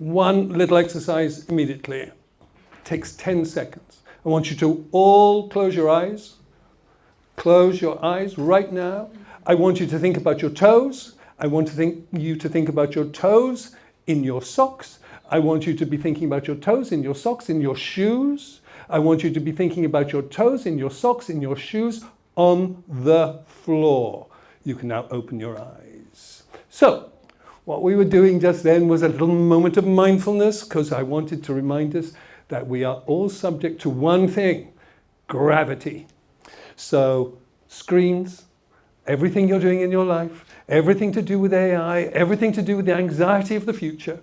one little exercise immediately. It takes 10 seconds. I want you to all close your eyes. Close your eyes right now. I want you to think about your toes. I want you to think about your toes in your socks. I want you to be thinking about your toes in your socks, in your shoes. I want you to be thinking about your toes in your socks, in your shoes, on the floor. You can now open your eyes. So, what we were doing just then was a little moment of mindfulness, because I wanted to remind us that we are all subject to one thing, gravity. So, screens, everything you're doing in your life, everything to do with AI, everything to do with the anxiety of the future,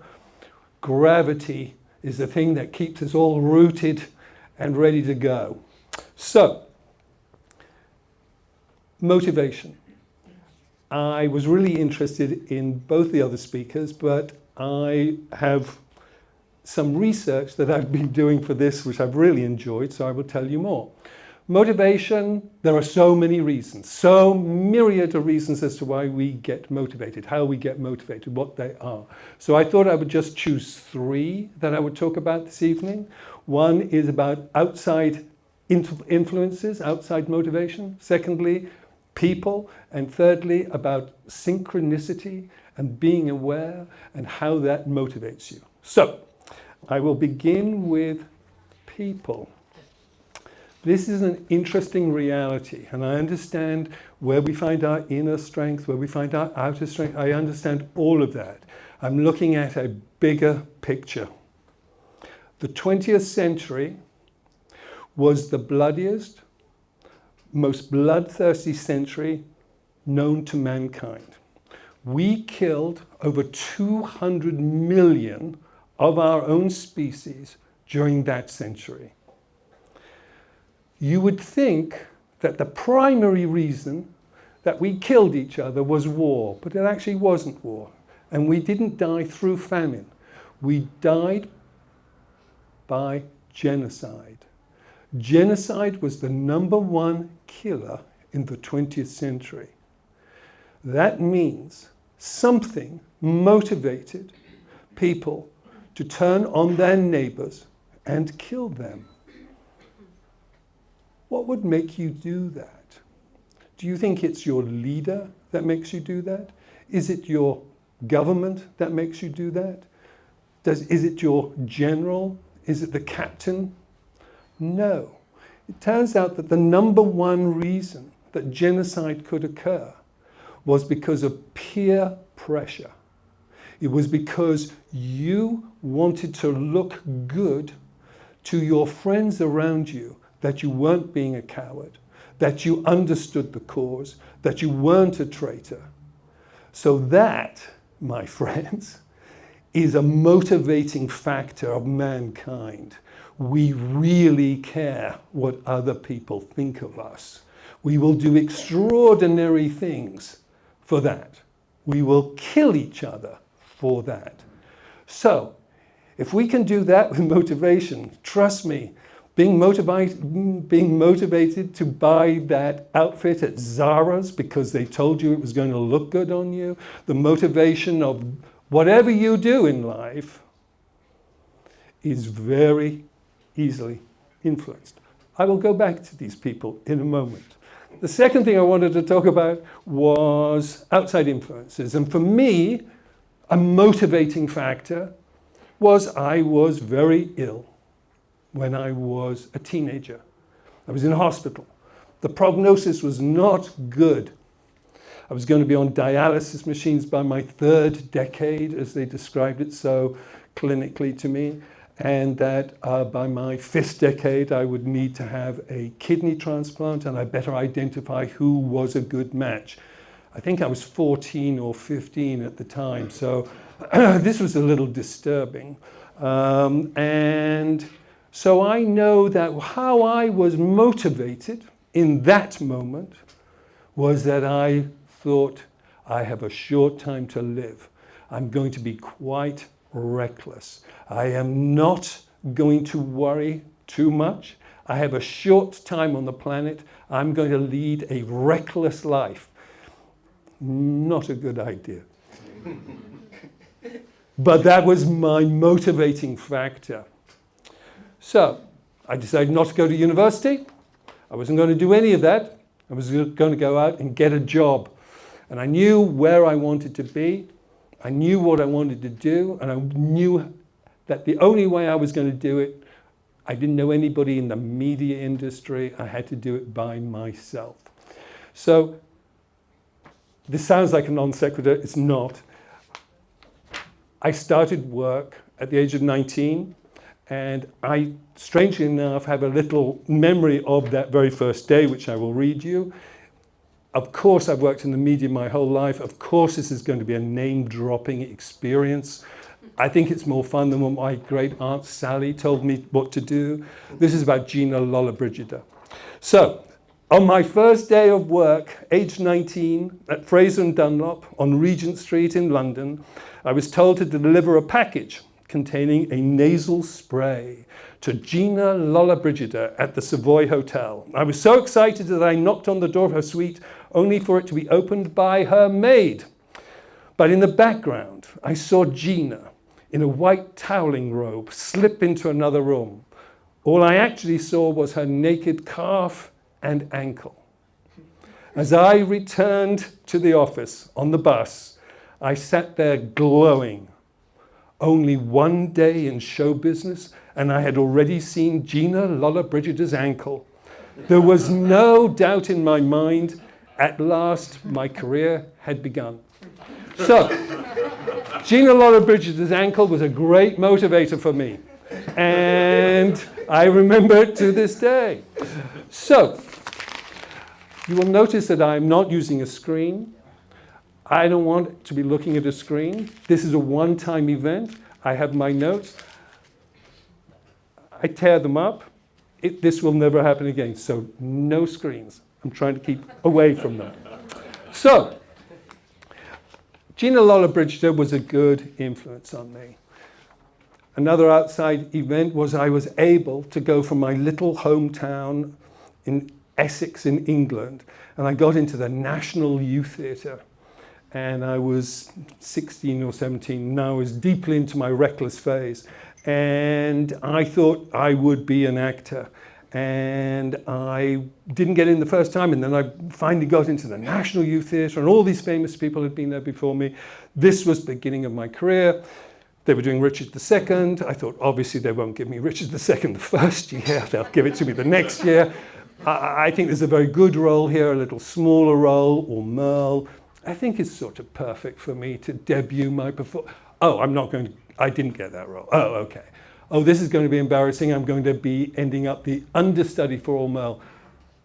gravity is the thing that keeps us all rooted and ready to go. So, motivation. I was really interested in both the other speakers, but I have some research that I've been doing for this, which I've really enjoyed, so I will tell you more. Motivation, there are so many reasons, so myriad of reasons as to why we get motivated, how we get motivated, what they are. So I thought I would just choose 3 that I would talk about this evening. One is about outside influences, outside motivation. Secondly, people. And thirdly, about synchronicity and being aware and how that motivates you. So I will begin with people. This is an interesting reality, and I understand where we find our inner strength, where we find our outer strength. I understand all of that. I'm looking at a bigger picture. The 20th century was the bloodiest, most bloodthirsty century known to mankind. We killed over 200 million of our own species during that century. You would think that the primary reason that we killed each other was war, but it actually wasn't war. And we didn't die through famine. We died by genocide. Genocide was the #1 killer in the 20th century. That means something motivated people to turn on their neighbors and kill them. What would make you do that? Do you think it's your leader that makes you do that? Is it your government that makes you do that? Is it your general? Is it the captain? No. It turns out that the #1 reason that genocide could occur was because of peer pressure. It was because you wanted to look good to your friends around you, that you weren't being a coward, that you understood the cause, that you weren't a traitor. So that, my friends, is a motivating factor of mankind. We really care what other people think of us. We will do extraordinary things for that. We will kill each other for that. So, if we can do that with motivation, trust me, being motivated to buy that outfit at Zara's because they told you it was going to look good on you, the motivation of whatever you do in life is very easily influenced. I will go back to these people in a moment. The second thing I wanted to talk about was outside influences. And for me, a motivating factor was I was very ill when I was a teenager. I was in hospital. The prognosis was not good. I was going to be on dialysis machines by my 3rd decade, as they described it so clinically to me, and that by my 5th decade I would need to have a kidney transplant, and I better identify who was a good match. I think I was 14 or 15 at the time, so this was a little disturbing. And so I know that how I was motivated in that moment was that I thought, I have a short time to live. I'm going to be quite reckless. I am not going to worry too much. I have a short time on the planet. I'm going to lead a reckless life. Not a good idea. But that was my motivating factor. So I decided not to go to university. I wasn't going to do any of that. I was going to go out and get a job. And I knew where I wanted to be. I knew what I wanted to do. And I knew that the only way I was going to do it, I didn't know anybody in the media industry. I had to do it by myself. So this sounds like a non sequitur. It's not. I started work at the age of 19. And I, strangely enough, have a little memory of that very first day, which I will read you. Of course, I've worked in the media my whole life. Of course, this is going to be a name-dropping experience. I think it's more fun than when my great aunt Sally told me what to do. This is about Gina Lollobrigida. So, on my first day of work, age 19, at Fraser and Dunlop on Regent Street in London, I was told to deliver a package containing a nasal spray to Gina Lollobrigida at the Savoy Hotel. I was so excited that I knocked on the door of her suite only for it to be opened by her maid. But in the background, I saw Gina in a white toweling robe slip into another room. All I actually saw was her naked calf and ankle. As I returned to the office on the bus, I sat there glowing. Only one day in show business, and I had already seen Gina Lollobrigida's ankle. There was no doubt in my mind. At last, my career had begun. So, Gina Lollobrigida's ankle was a great motivator for me. And I remember it to this day. So, you will notice that I'm not using a screen. I don't want to be looking at a screen. This is a one-time event. I have my notes. I tear them up. This will never happen again. So no screens. I'm trying to keep away from them. So Gina Lollobrigida was a good influence on me. Another outside event was I was able to go from my little hometown in Essex in England, and I got into the National Youth Theatre. And I was 16 or 17, and I was deeply into my reckless phase. And I thought I would be an actor. And I didn't get in the first time, and then I finally got into the National Youth Theatre, and all these famous people had been there before me. This was the beginning of my career. They were doing Richard II. I thought, obviously, they won't give me Richard II the first year. They'll give it to me the next year. I think there's a very good role here, a little smaller role, or Merle. I think it's sort of perfect for me to debut my performance. Oh, I didn't get that role. Oh, okay. Oh, this is going to be embarrassing. I'm going to be ending up the understudy for all Merle.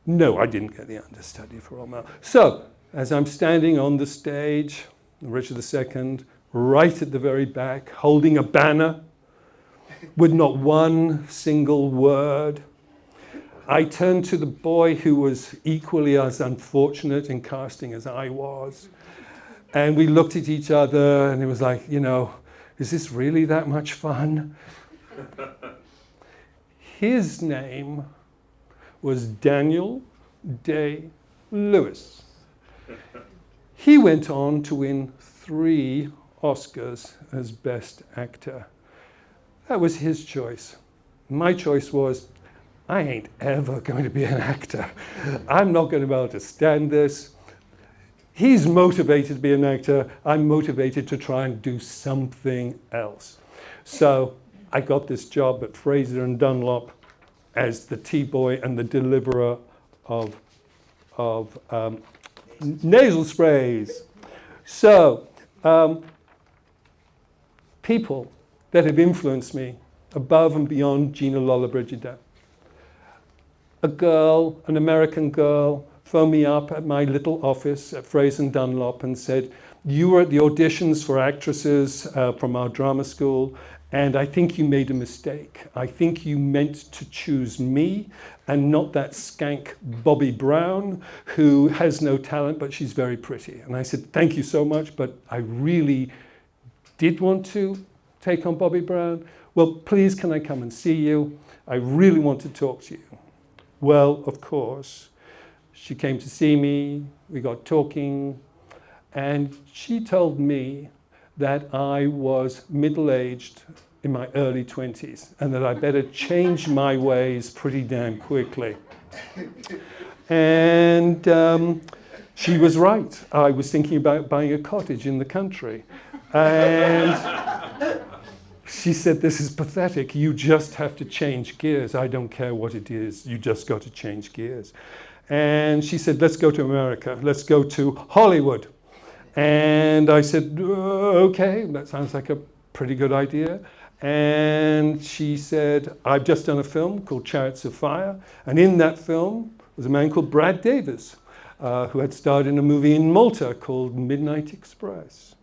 No, I didn't get the understudy for all Merle. So, as I'm standing on the stage, Richard II, right at the very back, holding a banner with not one single word, I turned to the boy who was equally as unfortunate in casting as I was. And we looked at each other, and it was like, is this really that much fun? His name was Daniel Day-Lewis. He went on to win 3 Oscars as Best Actor. That was his choice. My choice was, I ain't ever going to be an actor. I'm not going to be able to stand this. He's motivated to be an actor. I'm motivated to try and do something else. So I got this job at Fraser and Dunlop as the tea boy and the deliverer of nasal sprays. So people that have influenced me above and beyond Gina Lollobrigida. A girl, an American girl, phoned me up at my little office at Fraser and Dunlop and said, you were at the auditions for actresses from our drama school, and I think you made a mistake. I think you meant to choose me and not that skank Bobby Brown, who has no talent, but she's very pretty. And I said, thank you so much, but I really did want to take on Bobby Brown. Well, please, can I come and see you? I really want to talk to you. Well, of course, she came to see me, we got talking, and she told me that I was middle-aged in my early 20s and that I better change my ways pretty damn quickly. And she was right. I was thinking about buying a cottage in the country. And she said, this is pathetic. You just have to change gears. I don't care what it is. You just got to change gears. And she said, let's go to America. Let's go to Hollywood. And I said, okay, that sounds like a pretty good idea. And she said, I've just done a film called Chariots of Fire. And in that film was a man called Brad Davis, who had starred in a movie in Malta called Midnight Express.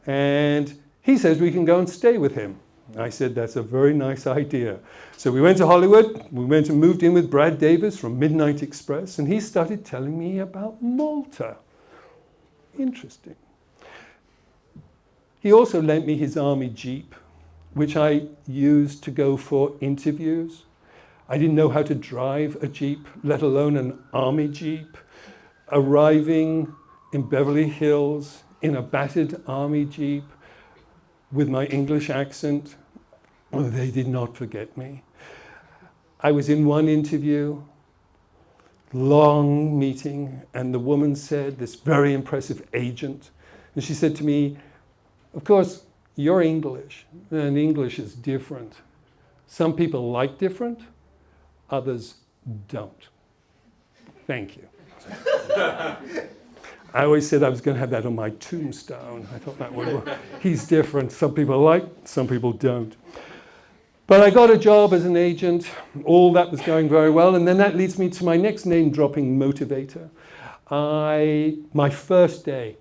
And he says we can go and stay with him. I said, that's a very nice idea. So we went to Hollywood. We went and moved in with Brad Davis from Midnight Express. And he started telling me about Malta. Interesting. He also lent me his army jeep, which I used to go for interviews. I didn't know how to drive a jeep, let alone an army jeep. Arriving in Beverly Hills in a battered army jeep with my English accent, oh, they did not forget me. I was in one interview, long meeting, and the woman said, this very impressive agent, and she said to me, of course, you're English, and English is different. Some people like different, others don't. Thank you. I always said I was going to have that on my tombstone. I thought that would work. He's different. Some people like, some people don't. But I got a job as an agent. All that was going very well. And then that leads me to my next name-dropping motivator. My first day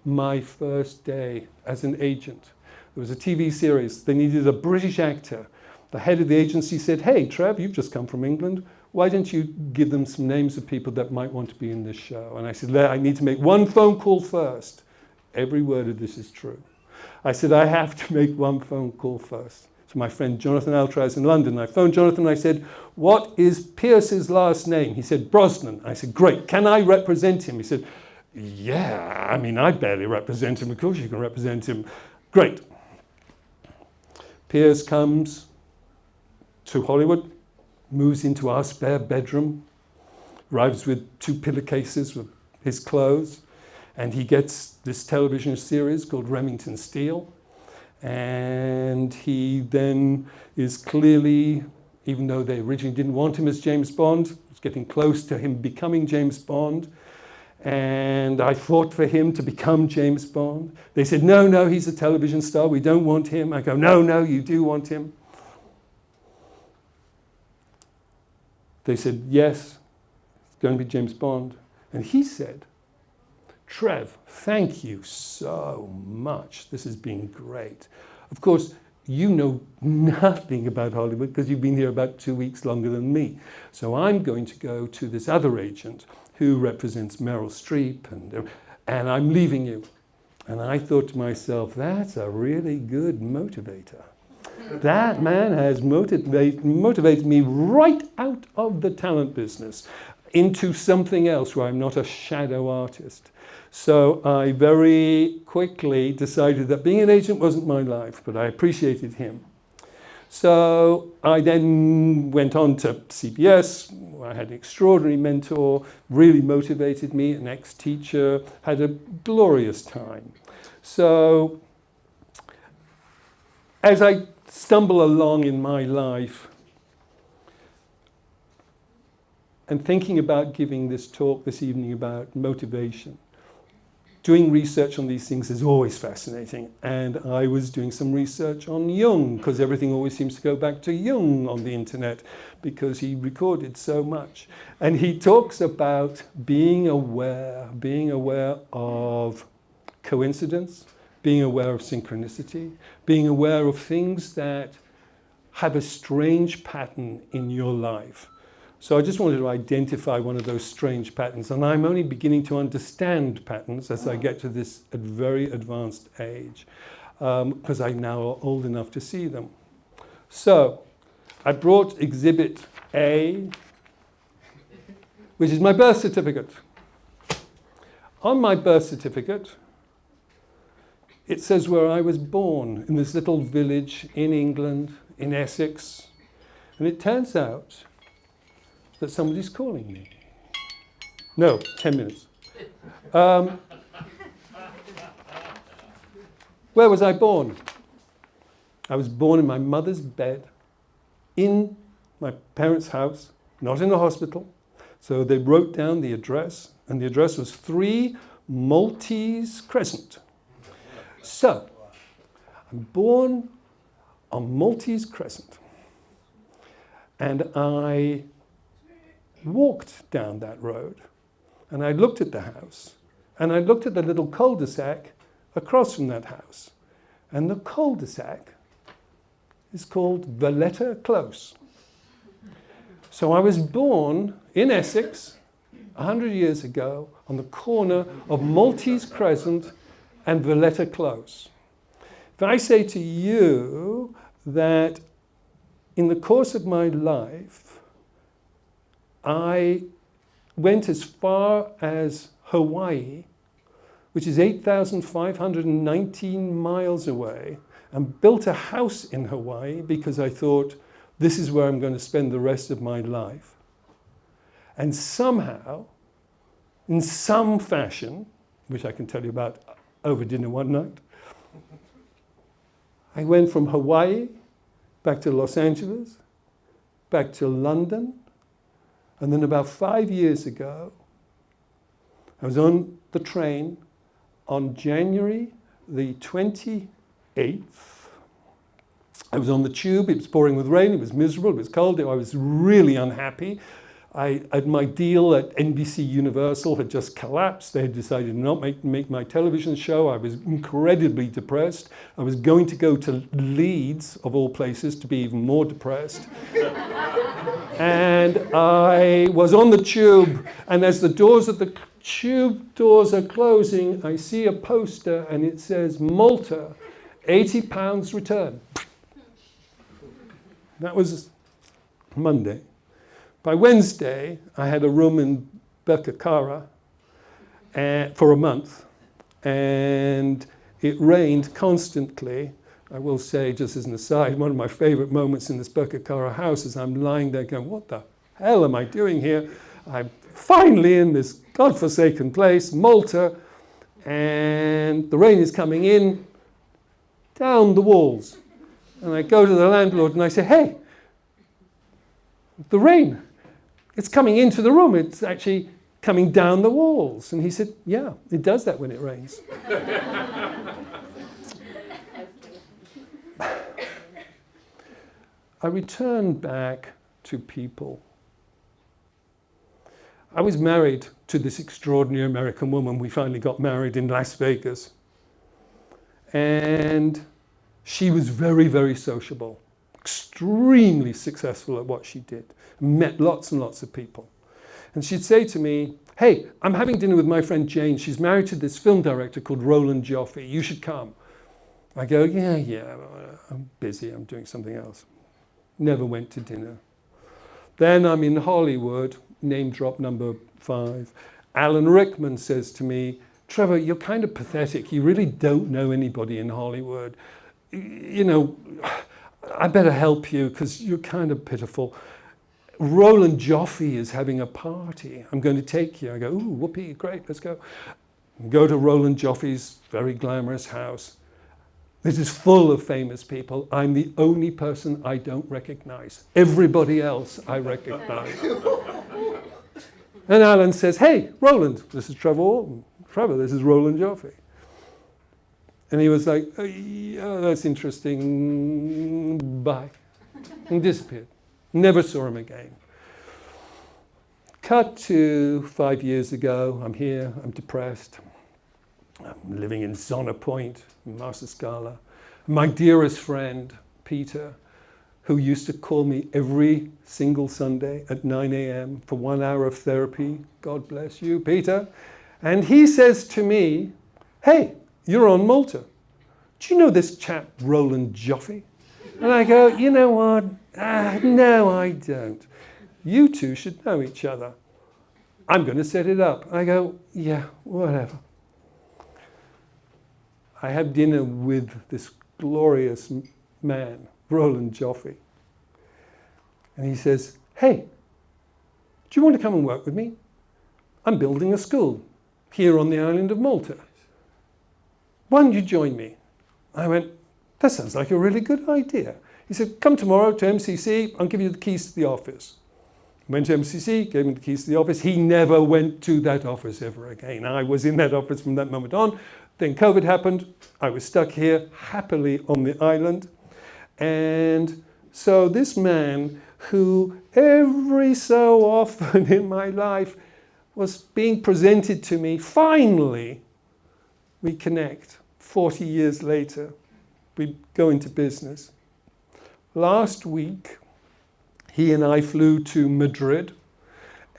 as an agent. There was a TV series. They needed a British actor. The head of the agency said, hey, Trev, you've just come from England. Why don't you give them some names of people that might want to be in this show? And I said, I need to make one phone call first. Every word of this is true. I said, I have to make one phone call first. To my friend Jonathan Altraz in London. I phoned Jonathan and I said, what is Pierce's last name? He said, Brosnan. I said, great. Can I represent him? He said, yeah, I mean, I barely represent him. Of course you can represent him. Great. Pierce comes to Hollywood, moves into our spare bedroom, arrives with 2 pillowcases with his clothes, and he gets this television series called Remington Steele. And he then is clearly, even though they originally didn't want him as James Bond, was getting close to him becoming James Bond. And I fought for him to become James Bond. They said, no, he's a television star. We don't want him. I go, no, you do want him. They said, yes, it's going to be James Bond. And he said, Trev, thank you so much. This has been great. Of course, you know nothing about Hollywood because you've been here about 2 weeks longer than me. So I'm going to go to this other agent who represents Meryl Streep, and I'm leaving you. And I thought to myself, that's a really good motivator. That man has motivated me right out of the talent business into something else where I'm not a shadow artist. So I very quickly decided that being an agent wasn't my life, but I appreciated him. So I then went on to CBS. I had an extraordinary mentor, really motivated me, an ex-teacher, had a glorious time. So as I stumble along in my life and thinking about giving this talk this evening about motivation, doing research on these things is always fascinating. And I was doing some research on Jung, because everything always seems to go back to Jung on the internet, because he recorded so much. And he talks about being aware of coincidence, being aware of synchronicity, being aware of things that have a strange pattern in your life. So I just wanted to identify one of those strange patterns, and I'm only beginning to understand patterns as I get to this very advanced age, because I'm now old enough to see them. So I brought Exhibit A, which is my birth certificate. On my birth certificate it says where I was born, in this little village in England, in Essex. And it turns out that somebody's calling me. No, 10 minutes. Where was I born? I was born in my mother's bed, in my parents' house, not in a hospital. So they wrote down the address, and the address was 3 Maltese Crescent. So, I'm born on Maltese Crescent. And I walked down that road, and I looked at the house, and I looked at the little cul-de-sac across from that house. And the cul-de-sac is called Valletta Close. So I was born in Essex 100 years ago on the corner of Maltese Crescent and Valletta Close. If I say to you that in the course of my life, I went as far as Hawaii, which is 8,519 miles away, and built a house in Hawaii because I thought, this is where I'm going to spend the rest of my life. And somehow, in some fashion, which I can tell you about over dinner one night, I went from Hawaii back to Los Angeles, back to London, and then about 5 years ago, I was on the train on January the 28th. I was on the tube, it was pouring with rain, it was miserable, it was cold, I was really unhappy. My deal at NBC Universal had just collapsed. They had decided not to make my television show. I was incredibly depressed. I was going to go to Leeds, of all places, to be even more depressed. And I was on the tube, and as the doors of the tube doors are closing, I see a poster, and it says, Malta, £80 return. That was Monday. By Wednesday, I had a room in Birkirkara for a month, and it rained constantly. I will say, just as an aside, one of my favorite moments in this Birkirkara house is I'm lying there going, what the hell am I doing here? I'm finally in this godforsaken place, Malta, and the rain is coming in down the walls. And I go to the landlord and I say, hey, the rain, it's coming into the room. It's actually coming down the walls. And he said, yeah, it does that when it rains. I returned back to people. I was married to this extraordinary American woman. We finally got married in Las Vegas. And she was very, very sociable, extremely successful at what she did, met lots and lots of people. And she'd say to me, hey, I'm having dinner with my friend Jane. She's married to this film director called Roland Joffe. You should come. I go, yeah, I'm busy. I'm doing something else. Never went to dinner. Then I'm in Hollywood, name drop number 5. Alan Rickman says to me, Trevor, you're kind of pathetic. You really don't know anybody in Hollywood. You know, I better help you because you're kind of pitiful. Roland Joffe is having a party. I'm going to take you. I go, ooh, whoopee, great, let's go. Go to Roland Joffe's very glamorous house. This is full of famous people. I'm the only person I don't recognize. Everybody else I recognize. And Alan says, hey, Roland, this is Trevor Walton. Trevor, this is Roland Joffe. And he was like, oh, yeah, that's interesting, bye. And disappeared. Never saw him again. Cut to 5 years ago. I'm here, I'm depressed. I'm living in Zona Point, in Master Scala. My dearest friend, Peter, who used to call me every single Sunday at 9 a.m. for 1 hour of therapy. God bless you, Peter. And he says to me, hey, you're on Malta. Do you know this chap, Roland Joffe? And I go, you know what? No, I don't. You two should know each other. I'm going to set it up. I go, yeah, whatever. I had dinner with this glorious man, Roland Joffe. And he says, "Hey, do you want to come and work with me? I'm building a school here on the island of Malta. Why don't you join me?" I went, "That sounds like a really good idea." He said, "Come tomorrow to MCC, I'll give you the keys to the office." Went to MCC, gave him the keys to the office. He never went to that office ever again. I was in that office from that moment on. Then COVID happened. I was stuck here happily on the island. And so this man, who every so often in my life was being presented to me, finally we connect 40 years later. We go into business. Last week, he and I flew to Madrid,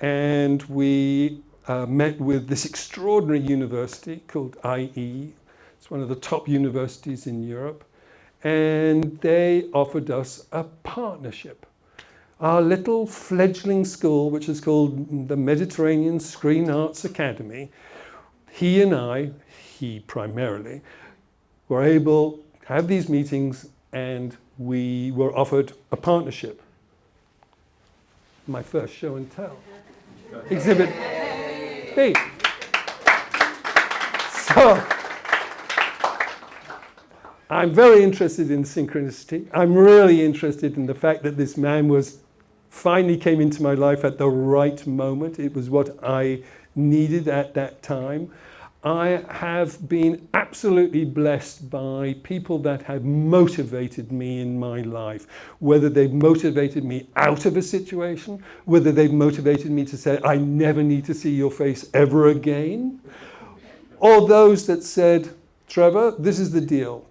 and we met with this extraordinary university called IE. It's one of the top universities in Europe. And they offered us a partnership. Our little fledgling school, which is called the Mediterranean Screen Arts Academy, he and I, he primarily, were able to have these meetings, and we were offered a partnership. My first show and tell. Exhibit B. So, I'm very interested in synchronicity. I'm really interested in the fact that this man finally came into my life at the right moment. It was what I needed at that time. I have been absolutely blessed by people that have motivated me in my life, whether they've motivated me out of a situation, whether they've motivated me to say, "I never need to see your face ever again," or those that said, "Trevor, this is the deal.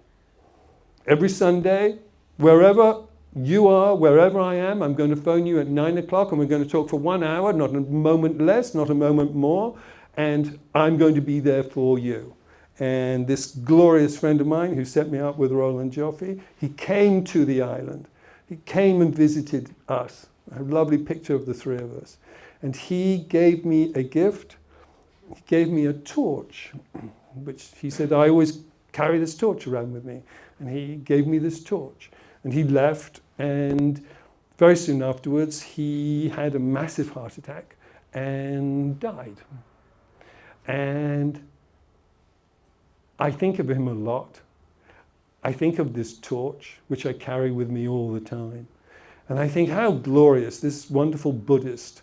Every Sunday, wherever you are, wherever I am, I'm going to phone you at 9 o'clock and we're going to talk for 1 hour, not a moment less, not a moment more. And I'm going to be there for you." And this glorious friend of mine who set me up with Roland Joffe, he came to the island. He came and visited us. A lovely picture of the three of us. And he gave me a gift. He gave me a torch, which he said, "I always carry this torch around with me." And he gave me this torch. And he left, and very soon afterwards, he had a massive heart attack and died. And I think of him a lot. I think of this torch, which I carry with me all the time. And I think how glorious this wonderful Buddhist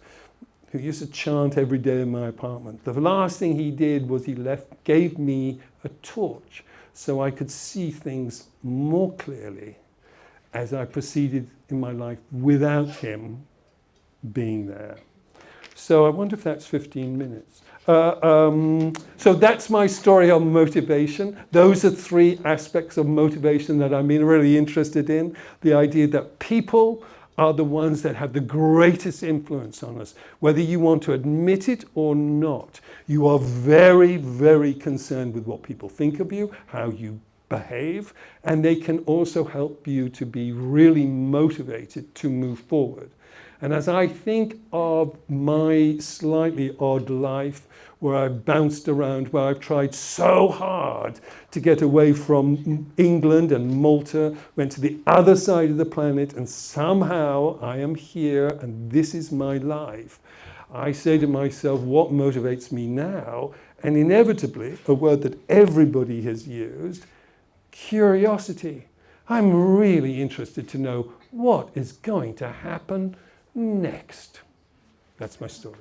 who used to chant every day in my apartment. The last thing he did was he gave me a torch so I could see things more clearly as I proceeded in my life without him being there. So I wonder if that's 15 minutes. So that's my story on motivation. Those are three aspects of motivation that I've been really interested in. The idea that people are the ones that have the greatest influence on us. Whether you want to admit it or not, you are very, very concerned with what people think of you, how you behave, and they can also help you to be really motivated to move forward. And as I think of my slightly odd life, where I've bounced around, where I've tried so hard to get away from England and Malta, went to the other side of the planet, and somehow I am here and this is my life, I say to myself, what motivates me now? And inevitably, a word that everybody has used, curiosity. I'm really interested to know what is going to happen next. That's my story.